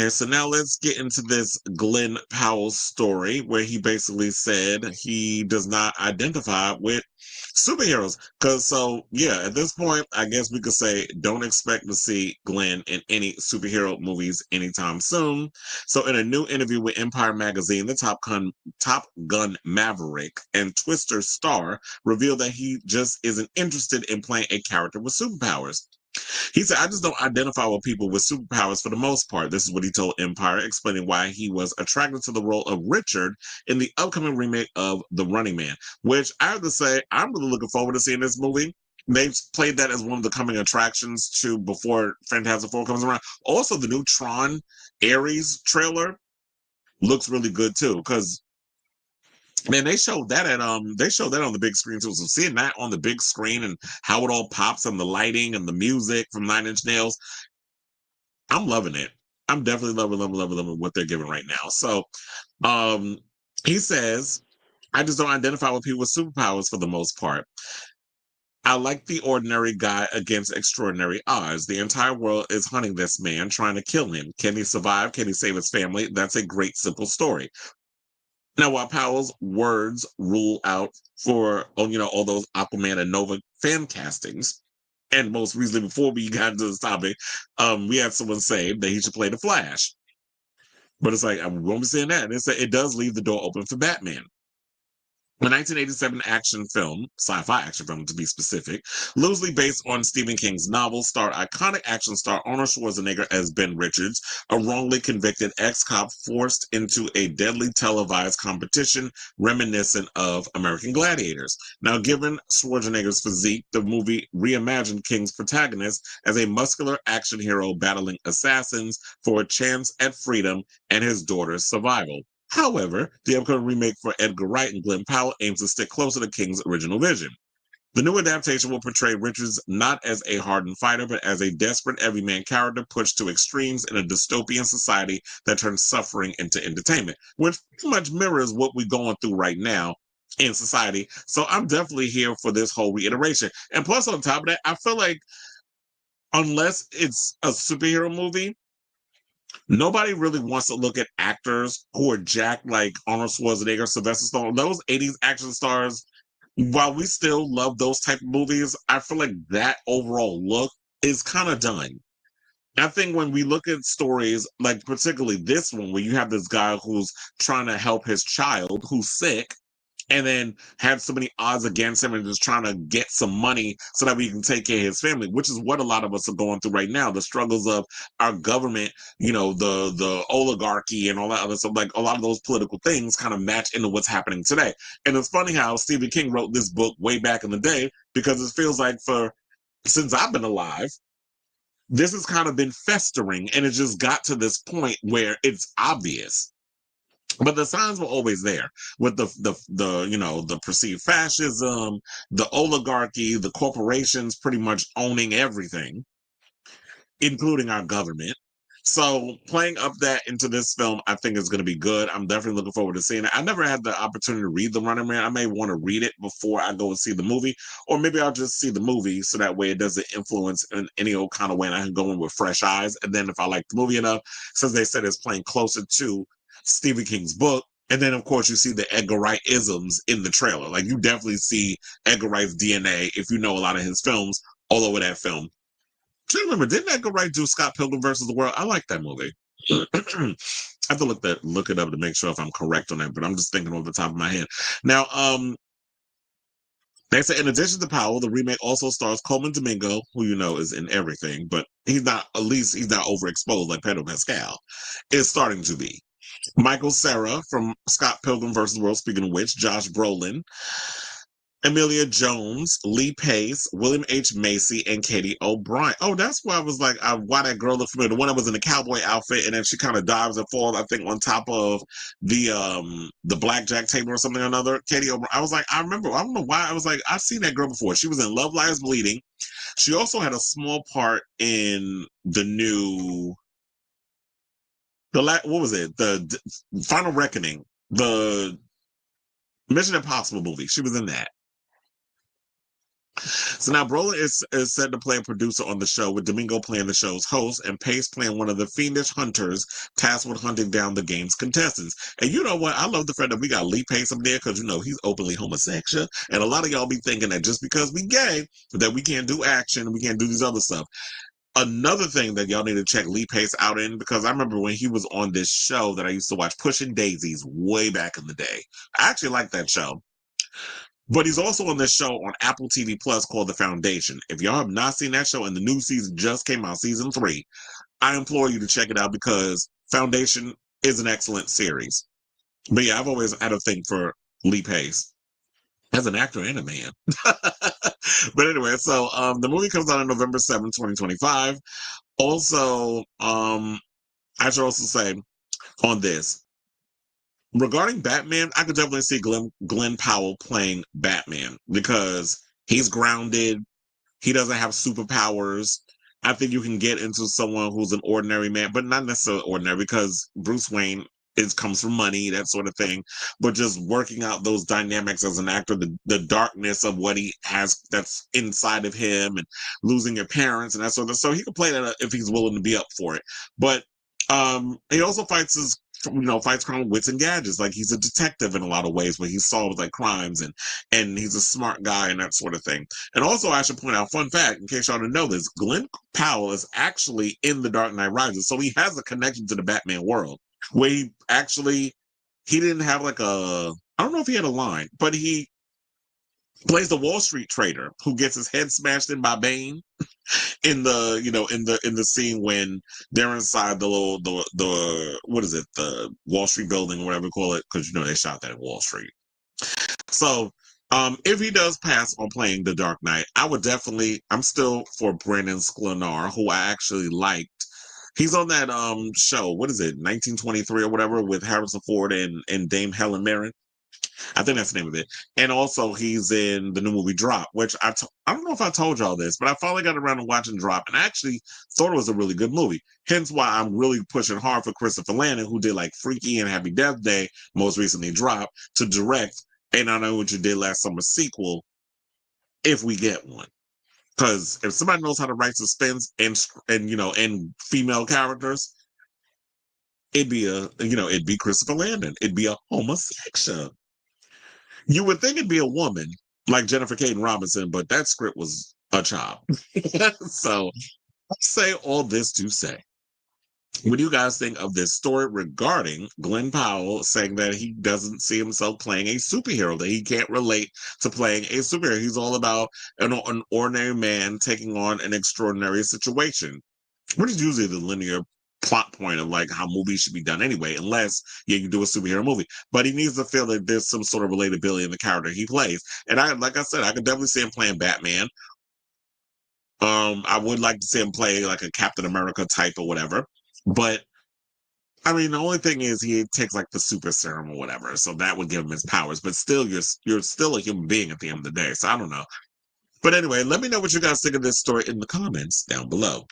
And so now let's get into this Glen Powell story where he basically said he does not identify with superheroes. Because, so, yeah, at this point, I guess we could say don't expect to see Glenn in any superhero movies anytime soon. So, in a new interview with Empire Magazine, the Top Gun Maverick and Twister star revealed that he just isn't interested in playing a character with superpowers. He said, I just don't identify with people with superpowers for the most part. This is what he told Empire, explaining why he was attracted to the role of Richard in the upcoming remake of The Running Man, which I have to say, I'm really looking forward to seeing this movie. They've played that as one of the coming attractions to before Fantastic Four comes around. Also, the new Tron Ares trailer looks really good too, because man, they showed that on the big screen too. So seeing that on the big screen and how it all pops and the lighting and the music from Nine Inch Nails, I'm loving it. I'm definitely loving what they're giving right now. So um he says, I just don't identify with people with superpowers for the most part. I like the ordinary guy against extraordinary odds. The entire world is hunting this man, trying to kill him. Can he survive? Can he save his family? That's a great, simple story. Now, while Powell's words rule out for all those Aquaman and Nova fan castings, and most recently before we got into this topic, we had someone say that he should play the Flash. But it's like I won't be saying that. And it does leave the door open for Batman. The 1987 action film, sci-fi action film to be specific, loosely based on Stephen King's novel, starred iconic action star Arnold Schwarzenegger as Ben Richards, a wrongly convicted ex-cop forced into a deadly televised competition reminiscent of American Gladiators. Now, given Schwarzenegger's physique, the movie reimagined King's protagonist as a muscular action hero battling assassins for a chance at freedom and his daughter's survival. However, the upcoming remake for Edgar Wright and Glen Powell aims to stick closer to King's original vision. The new adaptation will portray Richards not as a hardened fighter, but as a desperate everyman character pushed to extremes in a dystopian society that turns suffering into entertainment, which pretty much mirrors what we're going through right now in society. So I'm definitely here for this whole reiteration. And plus, on top of that, I feel like unless it's a superhero movie, nobody really wants to look at actors who are jacked like Arnold Schwarzenegger, Sylvester Stallone, those 80s action stars. While we still love those type of movies, I feel like that overall look is kind of done. I think when we look at stories, like particularly this one, where you have this guy who's trying to help his child who's sick, and then have so many odds against him and just trying to get some money so that we can take care of his family, which is what a lot of us are going through right now. The struggles of our government, the oligarchy and all that other stuff, like a lot of those political things kind of match into what's happening today. And it's funny how Stephen King wrote this book way back in the day, because it feels like since I've been alive, this has kind of been festering and it just got to this point where it's obvious, but the signs were always there with the perceived fascism, the oligarchy, the corporations pretty much owning everything, including our government. So playing up that into this film, I think is going to be good. I'm definitely looking forward to seeing it. I never had the opportunity to read The Running Man. I may want to read it before I go and see the movie, or maybe I'll just see the movie so that way it doesn't influence in any old kind of way, and I can go in with fresh eyes. And then if I like the movie enough, since they said it's playing closer to Stephen King's book, and then of course you see the Edgar Wright isms in the trailer. Like you definitely see Edgar Wright's DNA if you know a lot of his films all over that film. Do you remember, didn't Edgar Wright do Scott Pilgrim versus the World? I like that movie. I have to look it up to make sure if I'm correct on that, but I'm just thinking off the top of my head. Now, they say in addition to Powell, the remake also stars Coleman Domingo, who you know is in everything, but at least he's not overexposed like Pedro Pascal is starting to be. Michael Cera from Scott Pilgrim versus the World, speaking of which, Josh Brolin, Emilia Jones, Lee Pace, William H. Macy, and Katie O'Brien. Oh, that's why I was like, why that girl looked familiar. The one that was in the cowboy outfit, and then she kind of dives and falls, I think, on top of the blackjack table or something or another. Katie O'Brien. I was like, I remember. I don't know why. I was like, I've seen that girl before. She was in Love Lies Bleeding. She also had a small part in the new what was it? The Final Reckoning, the Mission Impossible movie. She was in that. So now Brolin is said to play a producer on the show, with Domingo playing the show's host and Pace playing one of the fiendish hunters tasked with hunting down the game's contestants. And you know what? I love the fact that we got Lee Pace up there because, he's openly homosexual. And a lot of y'all be thinking that just because we gay, that we can't do action, we can't do these other stuff. Another thing that y'all need to check Lee Pace out in, because I remember when he was on this show that I used to watch, Pushing Daisies, way back in the day. I actually like that show. But he's also on this show on Apple TV Plus called The Foundation. If y'all have not seen that show, and the new season just came out, season 3, I implore you to check it out because Foundation is an excellent series. But yeah, I've always had a thing for Lee Pace as an actor and a man. But anyway, so the movie comes out on November 7th, 2025. Also, I should also say on this, regarding Batman, I could definitely see Glen Powell playing Batman because he's grounded. He doesn't have superpowers. I think you can get into someone who's an ordinary man, but not necessarily ordinary because Bruce Wayne comes from money, that sort of thing. But just working out those dynamics as an actor, the darkness of what he has that's inside of him, and losing your parents and that sort of. So he could play that if he's willing to be up for it. But he also fights crime with wits and gadgets. Like, he's a detective in a lot of ways, where he solves like crimes, and he's a smart guy and that sort of thing. And also, I should point out, fun fact, in case y'all didn't know this, Glen Powell is actually in The Dark Knight Rises, so he has a connection to the Batman world, where he didn't have like I don't know if he had a line, but he plays the Wall Street trader who gets his head smashed in by Bane in the scene when they're inside the what is it, the Wall Street building or whatever you call it, because they shot that in Wall Street. So if he does pass on playing the Dark Knight, I'm still for Brandon Sklenar, who I actually liked. He's on that show, what is it, 1923 or whatever, with Harrison Ford and Dame Helen Mirren. I think that's the name of it. And also, he's in the new movie Drop, which I don't know if I told y'all this, but I finally got around to watching Drop, and I actually thought it was a really good movie. Hence why I'm really pushing hard for Christopher Landon, who did like Freaky and Happy Death Day, most recently Drop, to direct And I Know What You Did Last Summer sequel, if we get one. Because if somebody knows how to write suspense and female characters, it'd be Christopher Landon. It'd be a homosexual. You would think it'd be a woman like Jennifer Caden Robinson, but that script was a child. So I say all this to say, what do you guys think of this story regarding Glen Powell saying that he doesn't see himself playing a superhero, that he can't relate to playing a superhero? He's all about an ordinary man taking on an extraordinary situation, which is usually the linear plot point of like how movies should be done anyway, unless you do a superhero movie. But he needs to feel that there's some sort of relatability in the character he plays. And like I said, I could definitely see him playing Batman. I would like to see him play like a Captain America type or whatever. But I mean, the only thing is he takes like the super serum or whatever, so that would give him his powers. But still, you're still a human being at the end of the day. So I don't know. But anyway, let me know what you guys think of this story in the comments down below.